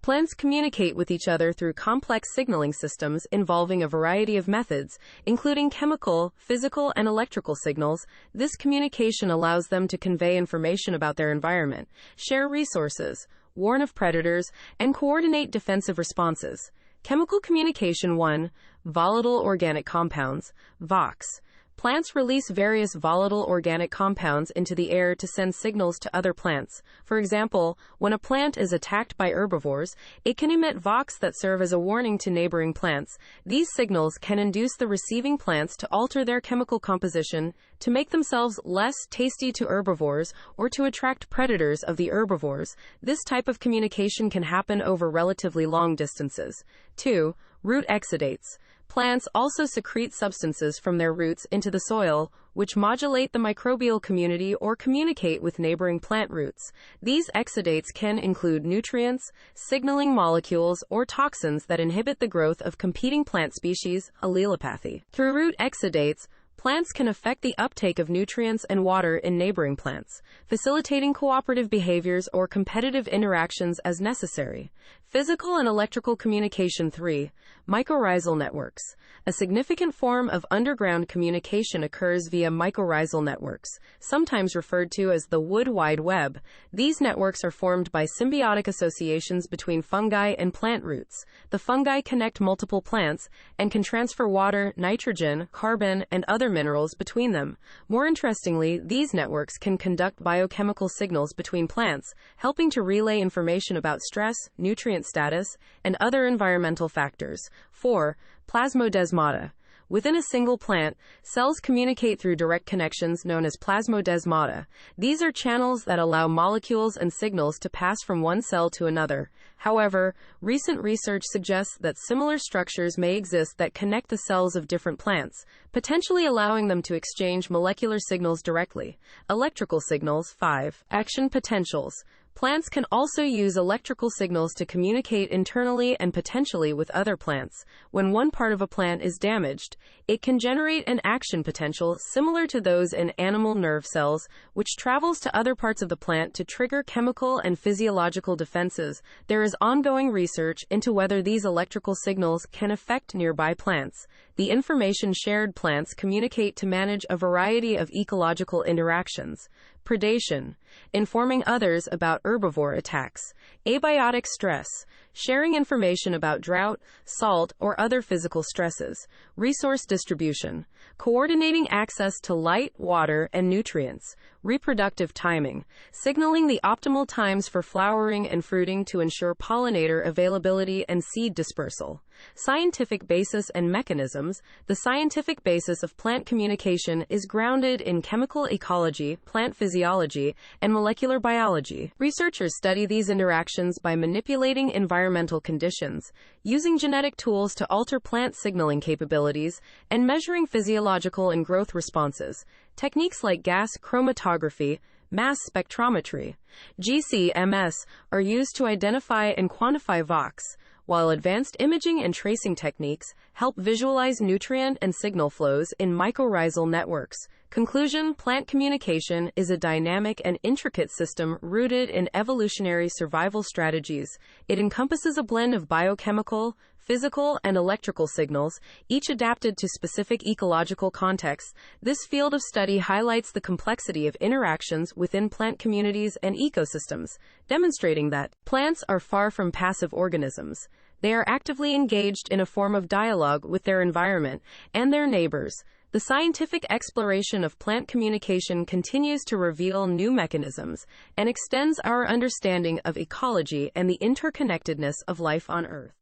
Plants communicate with each other through complex signaling systems involving a variety of methods, including chemical, physical, and electrical signals. This communication allows them to convey information about their environment, share resources, warn of predators, and coordinate defensive responses. Chemical communication 1. Volatile organic compounds, VOX. Plants release various volatile organic compounds into the air to send signals to other plants. For example, when a plant is attacked by herbivores, it can emit VOX that serve as a warning to neighboring plants. These signals can induce the receiving plants to alter their chemical composition to make themselves less tasty to herbivores or to attract predators of the herbivores. This type of communication can happen over relatively long distances. 2. Root exudates. Plants also secrete substances from their roots into the soil, which modulate the microbial community or communicate with neighboring plant roots. These exudates can include nutrients, signaling molecules, or toxins that inhibit the growth of competing plant species, allelopathy. Through root exudates, plants can affect the uptake of nutrients and water in neighboring plants, facilitating cooperative behaviors or competitive interactions as necessary. Physical and electrical communication 3. Mycorrhizal networks. A significant form of underground communication occurs via mycorrhizal networks, sometimes referred to as the Wood Wide Web. These networks are formed by symbiotic associations between fungi and plant roots. The fungi connect multiple plants and can transfer water, nitrogen, carbon, and other minerals between them. More interestingly, these networks can conduct biochemical signals between plants, helping to relay information about stress, nutrient status, and other environmental factors. 4. Plasmodesmata. Within a single plant, cells communicate through direct connections known as plasmodesmata. These are channels that allow molecules and signals to pass from one cell to another. However, recent research suggests that similar structures may exist that connect the cells of different plants, potentially allowing them to exchange molecular signals directly. Electrical signals 5. Action potentials. Plants can also use electrical signals to communicate internally and potentially with other plants. When one part of a plant is damaged, it can generate an action potential similar to those in animal nerve cells, which travels to other parts of the plant to trigger chemical and physiological defenses. There is ongoing research into whether these electrical signals can affect nearby plants. The information shared plants communicate to manage a variety of ecological interactions. Predation. Informing others about herbivore attacks. Abiotic stress. Sharing information about drought, salt, or other physical stresses. Resource distribution. Coordinating access to light, water, and nutrients. Reproductive timing. Signaling the optimal times for flowering and fruiting to ensure pollinator availability and seed dispersal. Scientific basis and mechanisms. The scientific basis of plant communication is grounded in chemical ecology, plant physiology, and molecular biology. Researchers study these interactions by manipulating environmental conditions, using genetic tools to alter plant signaling capabilities, and measuring physiological and growth responses. Techniques like gas chromatography, mass spectrometry, GCMS, are used to identify and quantify VOX, while advanced imaging and tracing techniques help visualize nutrient and signal flows in mycorrhizal networks. Conclusion: plant communication is a dynamic and intricate system rooted in evolutionary survival strategies. It encompasses a blend of biochemical, physical, and electrical signals, each adapted to specific ecological contexts. This field of study highlights the complexity of interactions within plant communities and ecosystems, demonstrating that plants are far from passive organisms. They are actively engaged in a form of dialogue with their environment and their neighbors. The scientific exploration of plant communication continues to reveal new mechanisms and extends our understanding of ecology and the interconnectedness of life on Earth.